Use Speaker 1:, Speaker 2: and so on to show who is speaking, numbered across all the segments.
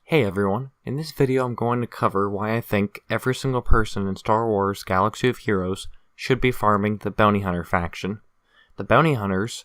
Speaker 1: Hey everyone, in this video I'm going to cover why I think every single person in Star Wars Galaxy of Heroes should be farming the Bounty Hunter faction. The Bounty Hunters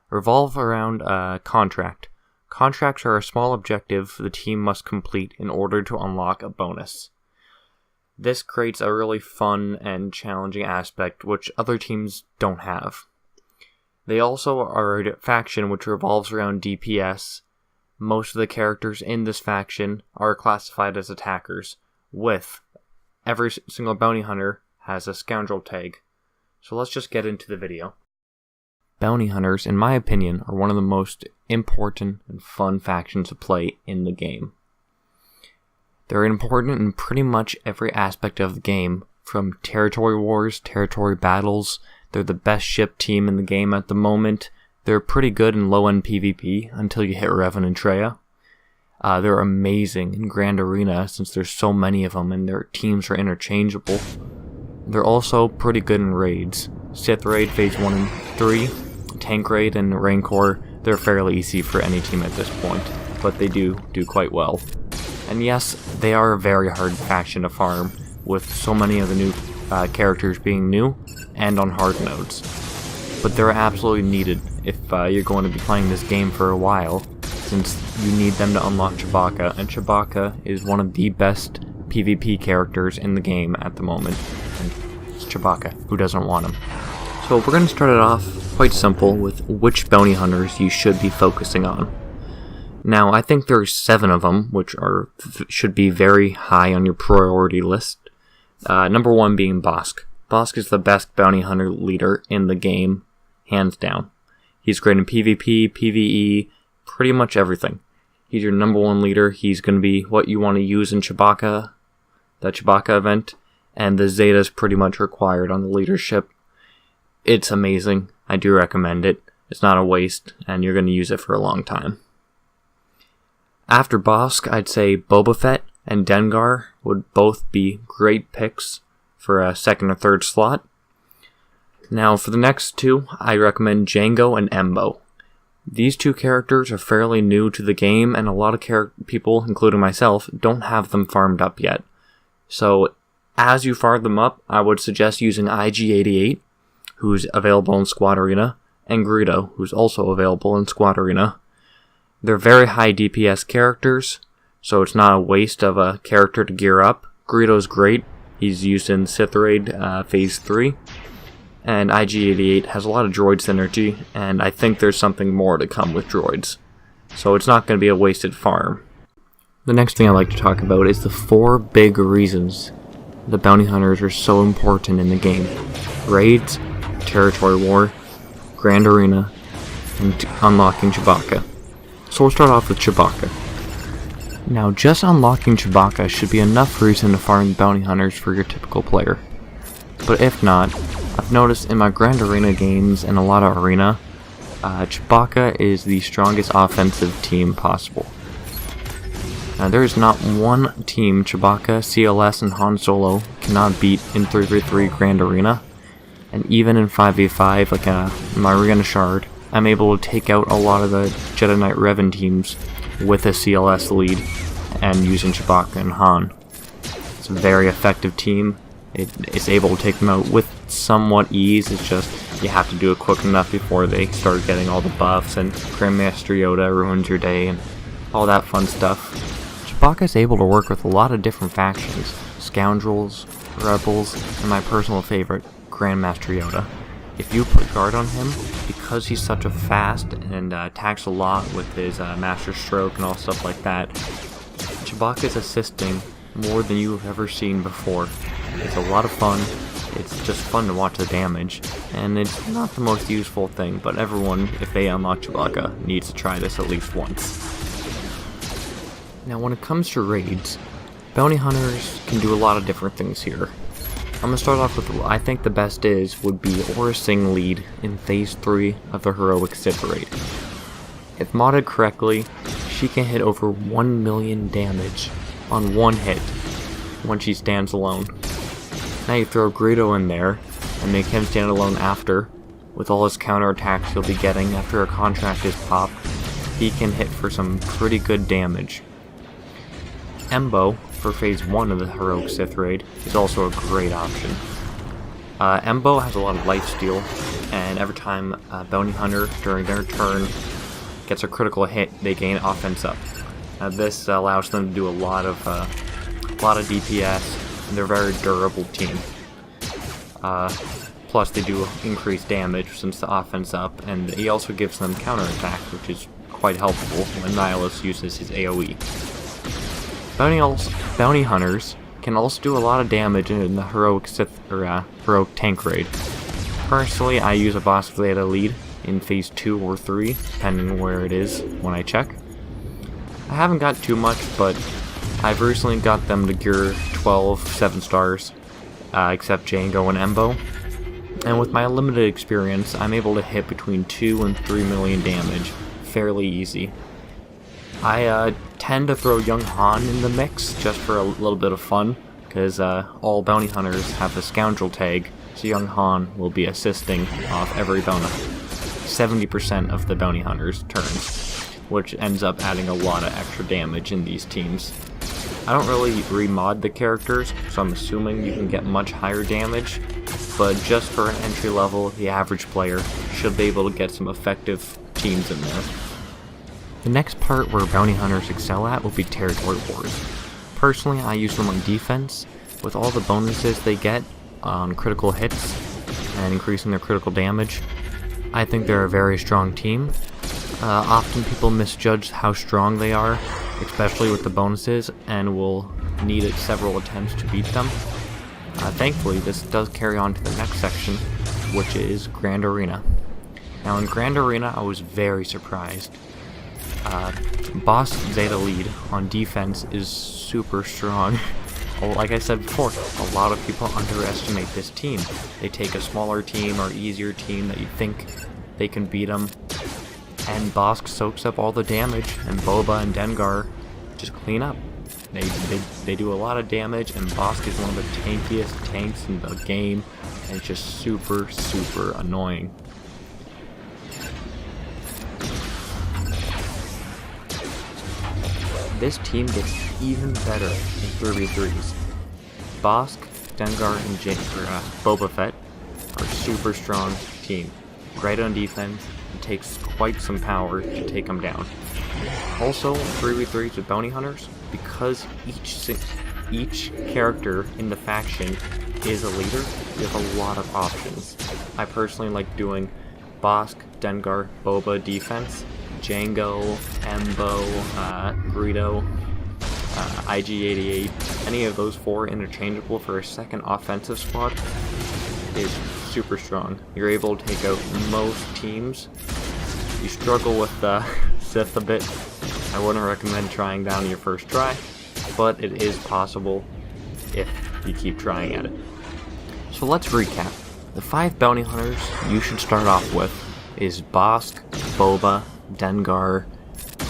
Speaker 1: revolve around a contract. Contracts are a small objective the team must complete in order to unlock a bonus. This creates a really fun and challenging aspect which other teams don't have. They also are a faction which revolves around DPS. Most of the characters in this faction are classified as attackers, with every single bounty hunter has a scoundrel tag. So let's just get into the video. Bounty hunters, in my opinion, are one of the most important and fun factions to play in the game. They're important in pretty much every aspect of the game, from territory wars, territory battles. They're the best ship team in the game at the moment. They're pretty good in low-end PvP until you hit Revan and Traya. They're amazing in Grand Arena since there's so many of them and their teams are interchangeable. They're also pretty good in raids. Sith Raid Phase 1 and 3, Tank Raid and Rancor, they're fairly easy for any team at this point, but they do quite well. And yes, they are a very hard faction to farm, with so many of the new characters being new and on hard nodes. But they're absolutely needed if you're going to be playing this game for a while, since you need them to unlock Chewbacca, and Chewbacca is one of the best PvP characters in the game at the moment. And it's Chewbacca, who doesn't want him? So we're going to start it off quite simple with which bounty hunters you should be focusing on. Now, I think there's 7 of them, which should be very high on your priority list. Number 1 being Bossk. Bossk is the best bounty hunter leader in the game, hands down. He's great in PvP, PvE, pretty much everything. He's your number 1 leader. He's going to be what you want to use in Chewbacca, the Chewbacca event, and the Zeta is pretty much required on the leadership. It's amazing. I do recommend it. It's not a waste, and you're going to use it for a long time. After Bossk, I'd say Boba Fett and Dengar would both be great picks for a 2nd or 3rd slot. Now for the next 2, I recommend Jango and Embo. These 2 characters are fairly new to the game, and a lot of people, including myself, don't have them farmed up yet. So as you farm them up, I would suggest using IG-88, who's available in Squad Arena, and Greedo, who's also available in Squad Arena. They're very high DPS characters, so it's not a waste of a character to gear up. Greedo's great. He's used in Sith Raid Phase 3. And IG-88 has a lot of droid synergy, and I think there's something more to come with droids. So it's not going to be a wasted farm. The next thing I'd like to talk about is the 4 big reasons the bounty hunters are so important in the game. Raids, territory war, Grand Arena, and unlocking Chewbacca. So we'll start off with Chewbacca. Now, just unlocking Chewbacca should be enough reason to farm bounty hunters for your typical player. But if not, I've noticed in my Grand Arena games and a lot of Arena, Chewbacca is the strongest offensive team possible. Now, there is not one team Chewbacca, CLS, and Han Solo cannot beat in 3v3 Grand Arena. And even in 5v5, like my Arena Shard, I'm able to take out a lot of the Jedi Knight Revan teams with a CLS lead and using Chewbacca and Han. It's a very effective team. It's able to take them out with somewhat ease. It's just you have to do it quick enough before they start getting all the buffs and Grandmaster Yoda ruins your day and all that fun stuff. Chewbacca is able to work with a lot of different factions, Scoundrels, Rebels, and my personal favorite, Grandmaster Yoda. If you put guard on him, because he's such a fast and attacks a lot with his Master Stroke and all stuff like that, Chewbacca's assisting more than you've ever seen before. It's a lot of fun, it's just fun to watch the damage, and it's not the most useful thing, but everyone, if they unlock Chewbacca, needs to try this at least once. Now when it comes to raids, bounty hunters can do a lot of different things here. I'm going to start off with what I think the best would be Aurra Sing lead in Phase 3 of the Heroic Sith Raid. If modded correctly, she can hit over 1 million damage on one hit when she stands alone. Now you throw Greedo in there and make him stand alone after, with all his counterattacks he'll be getting after a contract is popped, he can hit for some pretty good damage. Embo, for phase 1 of the Heroic Sith Raid, is also a great option. Embo has a lot of lifesteal, and every time a bounty hunter during their turn gets a critical hit, they gain offense up. This allows them to do a lot of DPS, and they're a very durable team. Plus they do increase damage since the offense up, and he also gives them counterattack, which is quite helpful when Nihilus uses his AoE. Bounty hunters can also do a lot of damage in the Heroic Sith or Heroic Tank Raid. Personally, I use a Boss Zeta lead in phase 2 or 3, depending where it is when I check. I haven't got too much, but I've recently got them to gear 12 7 stars, except Django and Embo. And with my limited experience, I'm able to hit between 2 and 3 million damage fairly easy. I tend to throw Young Han in the mix just for a little bit of fun, because all bounty hunters have the Scoundrel tag, so Young Han will be assisting off every bounty, 70% of the bounty hunters' turns, which ends up adding a lot of extra damage in these teams. I don't really remod the characters, so I'm assuming you can get much higher damage, but just for an entry level, the average player should be able to get some effective teams in there. The next part where bounty hunters excel at will be territory wars. Personally, I use them on defense. With all the bonuses they get on critical hits and increasing their critical damage, I think they're a very strong team. Often people misjudge how strong they are, especially with the bonuses, and will need several attempts to beat them. Thankfully, this does carry on to the next section, which is Grand Arena. Now in Grand Arena, I was very surprised. Boss Zeta lead on defense is super strong. Like I said before, a lot of people underestimate this team. They take a smaller team or easier team that you think they can beat them, and Bosk soaks up all the damage, and Boba and Dengar just clean up. They do a lot of damage, and Bosk is one of the tankiest tanks in the game, and it's just super, super annoying. This team gets even better in 3v3s. Bosk, Dengar, and Boba Fett are a super strong team. Great on defense, it takes quite some power to take them down. Also, 3v3s with bounty hunters, because each character in the faction is a leader, you have a lot of options. I personally like doing Bosk, Dengar, Boba defense, Django, Embo, Greedo, IG-88, any of those 4 interchangeable for a second offensive squad is super strong. You're able to take out most teams. You struggle with Sith a bit. I wouldn't recommend trying that on your first try, but it is possible if you keep trying at it. So let's recap. The 5 bounty hunters you should start off with is Bosk, Boba, Dengar,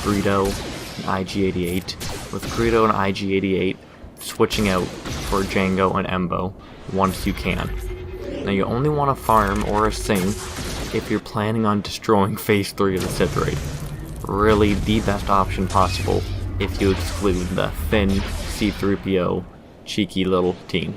Speaker 1: Greedo, and IG-88, with Greedo and IG-88 switching out for Django and Embo once you can. Now you only want to farm or a sing if you're planning on destroying phase 3 of the Sith Raid. Really the best option possible if you exclude the thin C-3PO cheeky little team.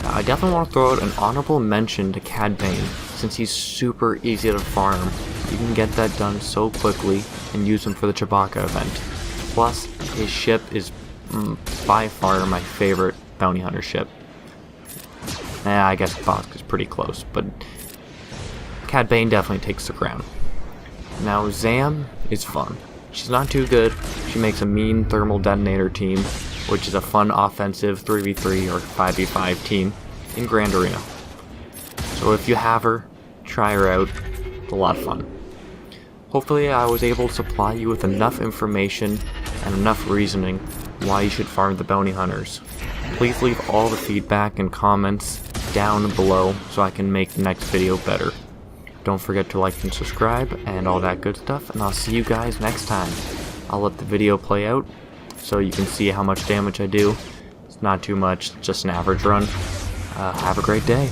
Speaker 1: Now, I definitely want to throw out an honorable mention to Cad Bane, since he's super easy to farm. You can get that done so quickly and use him for the Chewbacca event. Plus, his ship is by far my favorite bounty hunter ship. I guess Bosk is pretty close, but Cad Bane definitely takes the crown. Now, Zam is fun. She's not too good. She makes a mean thermal detonator team, which is a fun offensive 3v3 or 5v5 team in Grand Arena. So if you have her, try her out. It's a lot of fun. Hopefully I was able to supply you with enough information and enough reasoning why you should farm the bounty hunters. Please leave all the feedback and comments down below so I can make the next video better. Don't forget to like and subscribe and all that good stuff, and I'll see you guys next time. I'll let the video play out so you can see how much damage I do. It's not too much, just an average run. Have a great day.